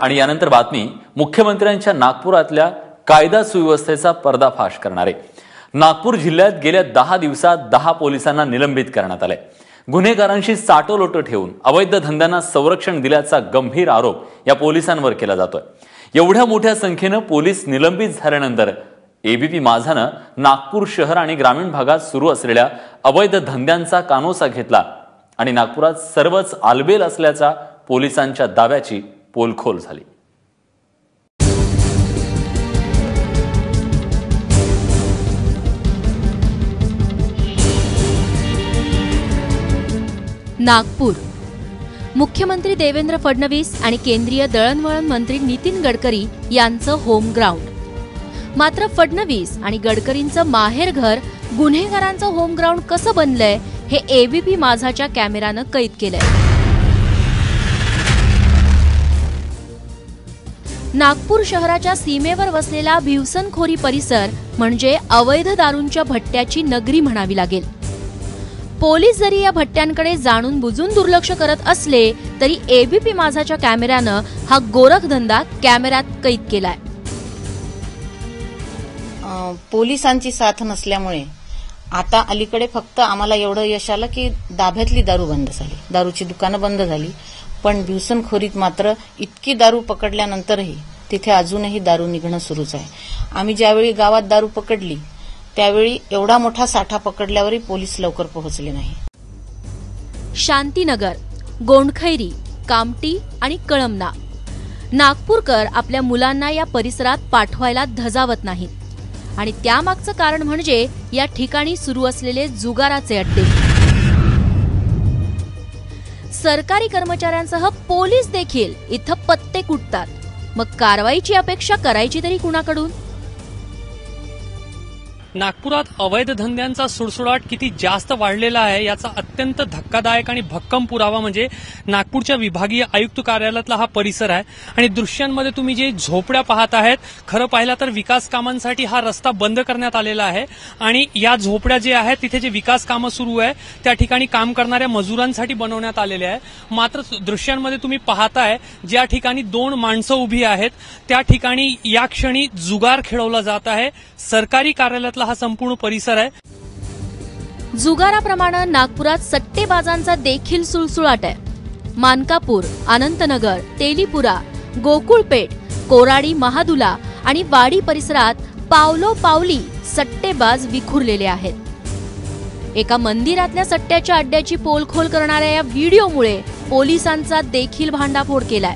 आणि यानंतर बातमी मुख्यमंत्र्यांच्या नागपुरातल्या कायदा सुव्यवस्थेचा पर्दाफाश करणारे। नागपूर जिल्ह्यात गेल्या 10 दिवसात 10 पोलिसांना निलंबित करण्यात आले। गुन्हेगारांशी साटोलोट ठेवून अवैध धंद्यांना संरक्षण दिल्याचा गंभीर आरोप या पोलिसांवर केला जातोय। एवढ्या मोठ्या संख्येने पोलीस निलंबित झाल्यानंतर एबीपी माझाने नागपूर शहर आणि ग्रामीण भागात सुरू असलेल्या अवैध धंद्यांचा कानोसा घेतला आणि नागपुरात सर्वच आलबेल असल्याचा पोलिसांच्या दाव्याची पोलखोल झाली। नागपूर मुख्यमंत्री देवेंद्र फडणवीस आणि केंद्रीय दळणवळण मंत्री नितीन गडकरी यांचं होम ग्राउंड। मात्र फडणवीस आणि गडकरींचं माहेरघर गुन्हेगारांचं होम ग्राउंड कसं बनलंय हे एबीपी माझाच्या कॅमेरानं कैद केलंय। नागपूर शहराच्या सीमेवर वसलेला भिवसनखोरी परिसर म्हणजे अवैध दारूंच्या भट्ट्याची नगरी म्हणावी लागेल। पोलीस जरी या भट्ट्यांकडे जाणून बुजून दुर्लक्ष करत असले तरी एबीपी माझाच्या कॅमेऱ्यानं हा गोरखधंदा कॅमेऱ्यात कैद केलाय। पोलिसांची साथ नसल्यामुळे आता अलीकडे फक्त आम्हाला एवढं यश आलं की दाभ्यातली दारू बंद झाली, दारूची दुकानं बंद झाली, पण भिवसनखोरीत मात्र इतकी दारू पकडल्यानंतरही तिथे अजूनही दारू निघणं सुरूच आहे। आम्ही ज्यावेळी गावात दारू पकडली त्यावेळी एवढा मोठा साठा पकडल्यावरही पोलीस लवकर पोहोचले नाही। शांतीनगर, गोंडखैरी, कामटी आणि कळमना नागपूरकर आपल्या मुलांना या परिसरात पाठवायला धजावत नाहीत आणि त्यामागचं कारण म्हणजे या ठिकाणी सुरू असलेले जुगाराचे अड्डे। सरकारी कर्मचाऱ्यांसह पोलीस देखील इथं पत्ते कुटतात, मग कारवाईची अपेक्षा करायची तरी कुणाकडून? नागपुरात अवैध धंद्यांचा सुळसुळाट किती जास्त वाढलेला आहे याचा अत्यंत धक्कादायक आणि भक्कम पुरावा म्हणजे नागपूरच्या विभागीय आयुक्त कार्यालयातला हा परिसर आहे। आणि दृश्यांमध्ये तुम्ही जे झोपड्या पाहत आहेत, खरं पाहिलं तर विकास कामांसाठी हा रस्ता बंद करण्यात आलेला आहे आणि या झोपड्या जे आहेत तिथे जे विकास कामं सुरू आहे त्या ठिकाणी काम करणाऱ्या मजुरांसाठी बनवण्यात आलेले आहे। मात्र दृश्यांमध्ये तुम्ही पाहताय ज्या ठिकाणी 2 माणसं उभी आहेत त्या ठिकाणी या क्षणी जुगार खेळवला जात आहे। सरकारी कार्यालयात हा संपूर्ण परिसर आहे। जुगाराप्रमाणे नागपुरात सट्टेबाजांचा देखील सुळसुळाट आहे। मानकापूर, अनंतनगर, तेलीपुरा, गोकुळपेठ, कोराडी, महादुला आणि वाडी परिसरात पावलोपावली सट्टेबाज विखुरलेले आहेत। एका मंदिरातल्या सट्ट्याच्या अड्ड्याची पोलखोल करणाऱ्या या व्हिडिओमुळे पोलिसांचा देखील भांडाफोड केलाय।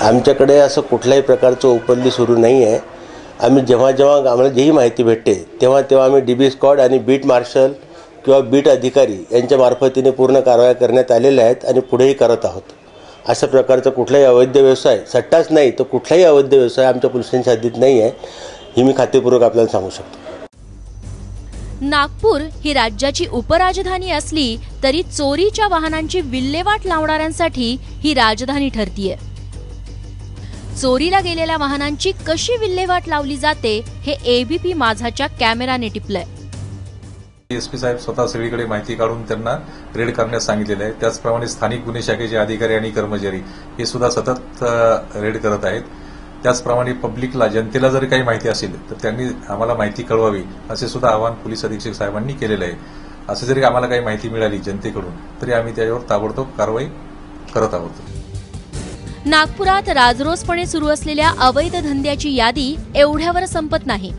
आमच्याकडे असं कुठल्याही प्रकारचं ओपनली सुरू नाही आहे। आम्ही जेव्हा आम्हाला जी माहिती भेटते तेव्हा आम्ही डीबी स्क्वॉड आणि बीट मार्शल किंवा बीट अधिकारी यांच्या मार्फतीने पूर्ण कारवाया करण्यात आलेल्या आहेत आणि पुढेही करत आहोत। अशा प्रकारचा कुठलाही अवैध व्यवसाय, सट्टाच नाही तर कुठलाही अवैध व्यवसाय आमच्या पोलिसांच्या हद्दीत नाही आहे, ही मी खात्रीपूर्वक आपल्याला सांगू शकतो। नागपूर ही राज्याची उपराजधानी असली तरी चोरीच्या वाहनांची विल्हेवाट लावणाऱ्यांसाठी ही राजधानी ठरतीये। चोरीला गेलेल्या वाहनांची कशी विल्हेवाट लावली जाते हे एबीपी माझाच्या कॅमेराने टिपलंय। एसपी साहेब स्वतः सगळीकडे माहिती काढून त्यांना रेड करण्यास सांगितलेलं आहे। त्याचप्रमाणे स्थानिक गुन्हे शाखेचे अधिकारी आणि कर्मचारी हे सुद्धा सतत रेड करत आहेत। त्याचप्रमाणे पब्लिकला, जनतेला जर काही माहिती असेल तर त्यांनी आम्हाला माहिती कळवावी असे सुद्धा आवाहन पोलीस अधीक्षक साहेबांनी केलेलं आहे। असं जरी आम्हाला काही माहिती मिळाली जनतेकडून तरी आम्ही त्यावर ताबडतोब कारवाई करत आहोत। नागपुरात राजरोसपणे सुरू असलेल्या अवैध धंद्याची यादी एवढ्यावर संपत नाही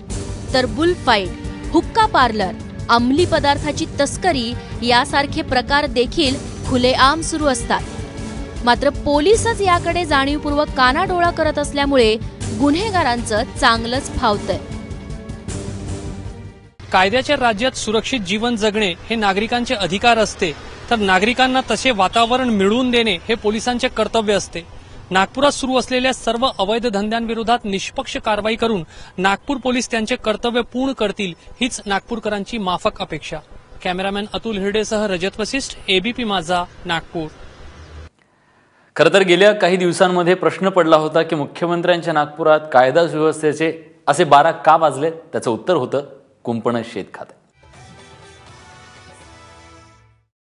तर बुलफाईट, हुक्का पार्लर, अंमली पदार्थाची तस्करी यासारखे प्रकार देखील खुलेआम सुरू असतात। मात्र पोलीसच याकडे जाणीवपूर्वक कानाडोळा करत असल्यामुळे गुन्हेगारांचं चांगलंच फावतंय। कायद्याच्या राज्यात सुरक्षित जीवन जगणे हे नागरिकांचे अधिकार असते, तर नागरिकांना तसे वातावरण मिळवून देणे हे पोलिसांचे कर्तव्य असते। नागपुरात सुरू असलेल्या सर्व अवैध धंद्यांविरोधात निष्पक्ष कारवाई करून नागपूर पोलीस त्यांचे कर्तव्य पूर्ण करतील हीच नागपूरकरांची माफक अपेक्षा। कॅमेरामॅन अतुल हिरडेसह रजत वसिष्ठ, एबीपी माझा, नागपूर। खरं तर गेल्या काही दिवसांमध्ये प्रश्न पडला होता की मुख्यमंत्र्यांच्या नागपुरात कायदा सुव्यवस्थेचे असे 12 का वाजले? त्याचं उत्तर होतं कुंपण शेत खाते।